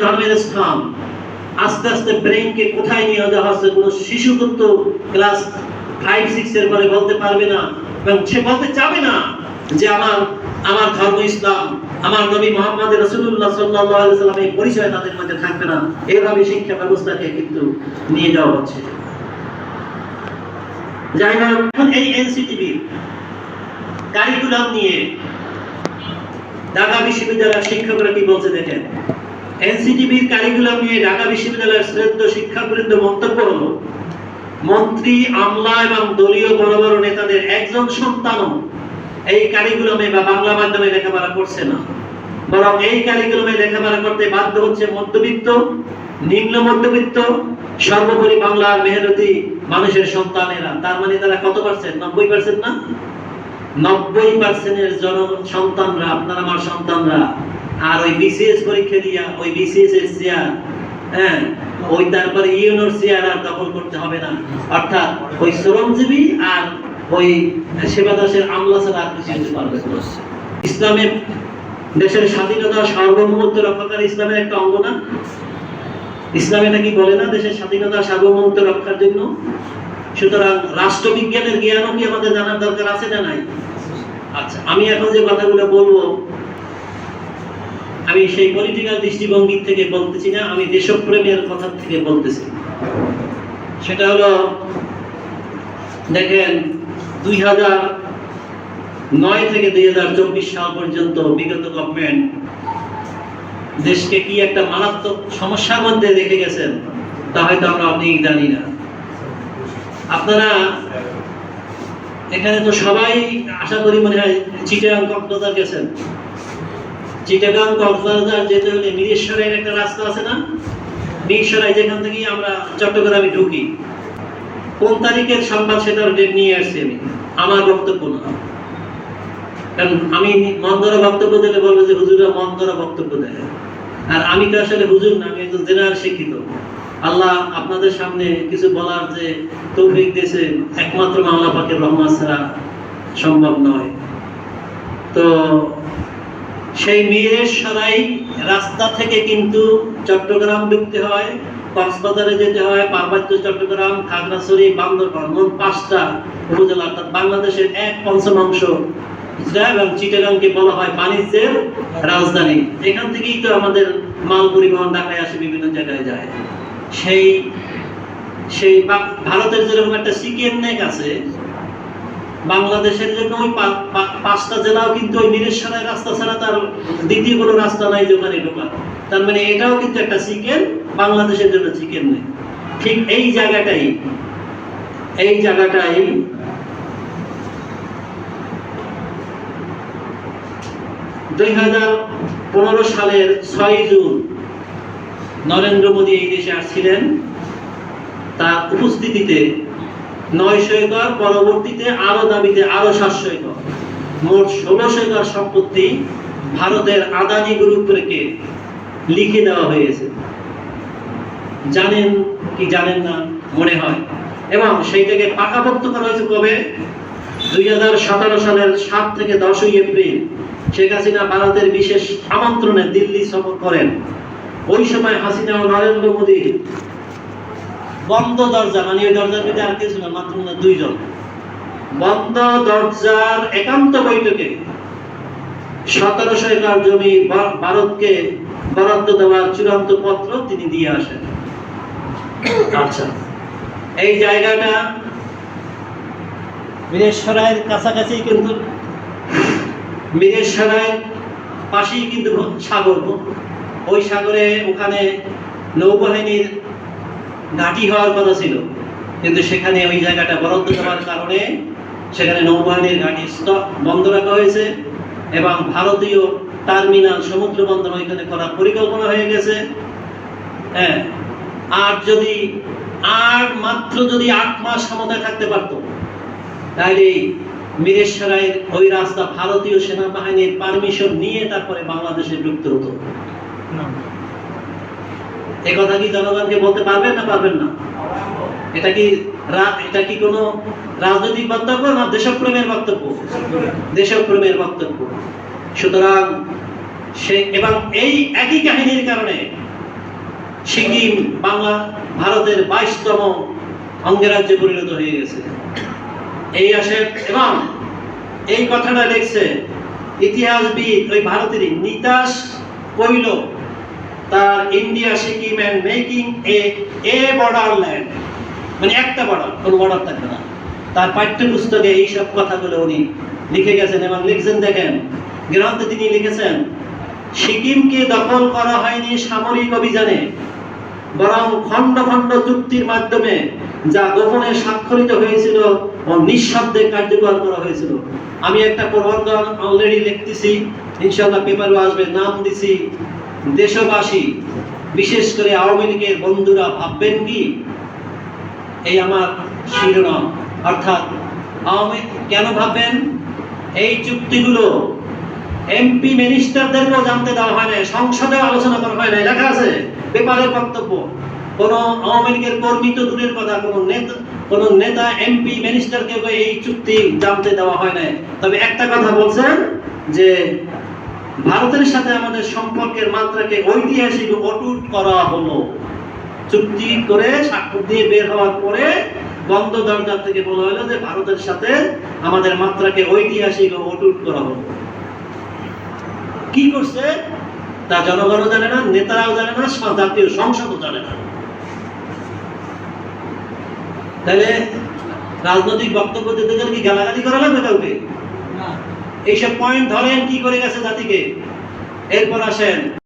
ধর্মের স্থান আস্তে আস্তে ব্রেনকে কোথায় নিয়ে যাওয়া হচ্ছে কোনো শিশু কিন্তু ক্লাস 5-6 এর পরে বলতে পারবে না এবং সে বলতে চাবে না যে আমার ধর্ম ইসলাম, আমার নবী মুহাম্মদ রাসূলুল্লাহ সাল্লাল্লাহু আলাইহি ওয়াসাল্লাম, এই পরিচয় তাদের মধ্যে থাকবে না। এইভাবে শিক্ষা ব্যবস্থাকে কিন্তু নিয়ে যাওয়া হচ্ছে। যাই হোক, এই এনসিটিভি কারিকুলাম নিয়ে ঢাকা বিশ্ববিদ্যালয়ের শিক্ষকরা কি বলছে দেখেন। এনসিটিভির কারিকুলাম নিয়ে ঢাকা বিশ্ববিদ্যালয়ের শ্রেষ্ঠ শিক্ষাবৃন্দ মন্তব্য হলো, মন্ত্রী, আমলা এবং দলীয় বড় বড় নেতাদের একজন সন্তানও এই কারিকুলামে বা বাংলা মাধ্যমে লেখাপড়া করছে না, বরং এই কারিকুলামে লেখাপড়া করতে বাধ্য হচ্ছে মধ্যবিত্ত, নিম্ন মধ্যবিত্ত, সর্বোপরি বাংলার মেহনতি মানুষের সন্তানেরা। তার মানে তারা কত পার্সেন্ট? 90% না? 90% জন সন্তানরা, আপনার আমার সন্তানরা। আর ওই বিসিএস পরীক্ষা দিয়া ওই বিসিএস এর চেয়ার, হ্যাঁ, ওই তারপরে ইউনোর চেয়ার আর দখল করতে হবে না। অর্থাৎ ওই শ্রমজীবী আর ওই সেবাদাসের আমলা ছাড়া আর কিছু হতে পারবে না। ইসলামের দেশের স্বাধীনতা সার্বভৌমত্ব রক্ষাকারী ইসলামের একটা অঙ্গ না? ইসলাম এটা কি বলে না দেশের স্বাধীনতা সার্বভৌমত্ব রক্ষার জন্য? সুতরাং রাষ্ট্রবিজ্ঞানের জ্ঞানও কি আমাদের জানার দরকার আছে না নাই? আচ্ছা, আমি এখন যে কথাগুলো বলবো আমি সেই পলিটিক্যাল দৃষ্টিভঙ্গি থেকে বলতেছি না, আমি দেশপ্রেমের কথা থেকে বলতেছি। সেটা হলো, দেখেন 2009 থেকে 2024 সাল পর্যন্ত বিগত গভর্নমেন্ট দেশকে কি একটা মারাত্মক সমস্যার মধ্যে রেখে গেছেন তা হয়তো আমরা অনেক জানি না। আপনারা এখানে তো সবাই আশা করি মনে হয় চিটাগাং কক্সবাজার গেছেন। চিটাগাং কক্সবাজার যেতে হলে মিরেশ্বরের একটা রাস্তা আছে না? মিরসরাই, যেখান থেকে আমরা চট্টগ্রামে ঢুকি। কোন তারিখের সংবাদ সেটা ডেট নিয়ে আসছি আমি, আমার বক্তব্য না। কারণ আমি মন ধরা বক্তব্য দিলে বলবো যে হুজুরা মন ধরা বক্তব্য দেয়, আর আমি তো আসলে হুজুর না, আমি একজন জেনারেল শিক্ষিত। আল্লাহ আপনাদের সামনে কিছু বলার যে তৌফিক দিয়েছে একমাত্র আল্লাহ পাকের রহমত ছাড়া সম্ভব নয়। তো সেই মিরসরাই রাস্তা থেকে কিন্তু চট্টগ্রাম ঢুকতে হয়, কক্সবাজারে যেতে হয়, পার্বত্য চট্টগ্রাম, খাগড়াছড়ি, বান্দরবান, মোট 5টা উপজেলা, অর্থাৎ বাংলাদেশের 1/5 এবং চিটাগাংকে বলা হয় বাণিজ্যের রাজধানী। এখান থেকেই তো আমাদের মাল পরিবহন ঢাকায় আসে, বিভিন্ন জায়গায় যায়। সেই ভারতের যেরকম একটা সিকিম নেক আছে, বাংলাদেশের জন্য ওই 5টা জেলাও কিন্তু ওই মিরেশ্বরের রাস্তা ছাড়া তার দ্বিতীয় কোনো রাস্তা নাই যেখানে ঢোকার। তার মানে এটাও কিন্তু একটা চিকেন, বাংলাদেশের জন্য চিকেন নেই। ঠিক এই জায়গাটাই 2015 সালের 6 জুন নরেন্দ্র মোদী এই দেশে আসছিলেন। তার উপস্থিতিতে 900 একর, পরবর্তীতে আরো দাবিতে আরো 700 একর, মোট 1600 একর সম্পত্তি ভারতের আদানি গ্রুপকে লিখে দেওয়া হয়েছে। জানেন কি জানেন না মনে হয়। এবং সেইটাকে পাকাপোক্ত করা হয়েছে কবে? 2017 সালের 7 থেকে 10 এপ্রিল শেখ হাসিনা ভারতের বিশেষ আমন্ত্রণে দিল্লি সফর করেন। ওই সময় হাসিনা ও নরেন্দ্র মোদী বন্ধ দরজা, মানে ওই দরজার ভিতরে আর কিছু না, মাত্র 2 জন, বন্ধ দরজার একান্ত বৈঠকে 1700 একর জমি ভারতকে বরাদ্দ দেওয়ার চূড়ান্ত পত্র তিনি দিয়ে আসেন। আচ্ছা, এই জায়গাটা মিরেশ্বরাইয়ের কাছাকাছি, কিন্তু মিরেশ্বরাইয়ের পাশেই কিন্তু সাগর। ওই সাগরে ওখানে নৌবাহিনীর ঘাঁটি হওয়ার কথা ছিল, কিন্তু সেখানে ওই জায়গাটা বরাদ্দ দেওয়ার কারণে সেখানে নৌবাহিনীর ঘাঁটি বন্ধ রাখা হয়েছে এবং ভারতীয় টার্মিনাল, সমুদ্র বন্দর ওইখানে করার পরিকল্পনা হয়ে গেছে। হ্যাঁ, আর মাত্র যদি 8 মাস ক্ষমতায় থাকতে পারতো, তাহলে মিরেশ্বরাইয়ের ওই রাস্তা ভারতীয় সেনাবাহিনীর পারমিশন নিয়ে তারপরে বাংলাদেশে ঢুকতে হতো। এই কথা কি জনগণকে বলতে পারবেন না পারবেন না? এটা কি কোনো রাজনৈতিক বক্তব্য না দেশপ্রেমের বক্তব্য? দেশপ্রেমের বক্তব্য। সুতরাং এবং এই একই কাহিনীর কারণে সিকিম বাংলা ভারতের 22তম অঙ্গরাজ্যে পরিণত হয়ে গেছে। এই আসে এবং এই কথাটা লিখছে ইতিহাসবিদ ওই ভারতেরই নিতাস কইল তার India Sikkim and making A border land, মানে একটা বর্ডার, কোনো বর্ডার থাকবে না। তার পাঠ্যপুস্তকে এইসব কথাগুলো উনি লিখে গেছেন এবং লিখছেন, দেখেন গ্রন্থে তিনি লিখেছেন, সিকিমকে দখল করা হয়নি সামরিক অভিযানে, বরং খণ্ড খণ্ড চুক্তির মাধ্যমে যা গোপনে স্বাক্ষরিত হয়েছিল ও নিঃশব্দে কার্যকর করা হয়েছিল। আমি একটা প্রবন্ধ অলরেডি লিখতেছি, ইনশাআল্লাহ পেপারও আসবে, নাম দিছি দেশবাসী বিশেষ করে আওয়ামী লীগের বন্ধুরা ভাববেন কি, এই আমার শিরোনাম। অর্থাৎ আওয়ামী কেন ভাববেন, এই চুক্তিগুলো এমপি মিনিস্টারদেরকেও জানতে দেওয়া হয় না, সংসদেও আলোচনা করা হয় না, লেখা আছে পেপারের বক্তব্য। কোন আওয়ামী লীগের কর্মী তো দূরের কথা, কোন নেতা এমপি মিনিস্টারকে এই চুক্তি জানতে দেওয়া হয় না। তবে একটা কথা বলছেন যে ভারতের সাথে আমাদের সম্পর্কের মাত্রাকে ঐতিহাসিক অটুট করা হলো। চুক্তি করে স্বাক্ষর দিয়ে বের হওয়ার পরে বন্ধ দরজা থেকে বলা হলো যে ভারতের সাথে আমাদের মাত্রাকে ঐতিহাসিক ও অটুট করা হলো। কি করছে তা জনগণও জানে না, নেতারাও জানে না, জাতীয় সংসদও জানে না। তাহলে রাজনৈতিক বক্তব্য দিতে গেলে কি গালাগালি করা লাগবে কাউকে? এইসব পয়েন্ট ধরেন কি করে গেছে জাতিকে। এরপর আসেন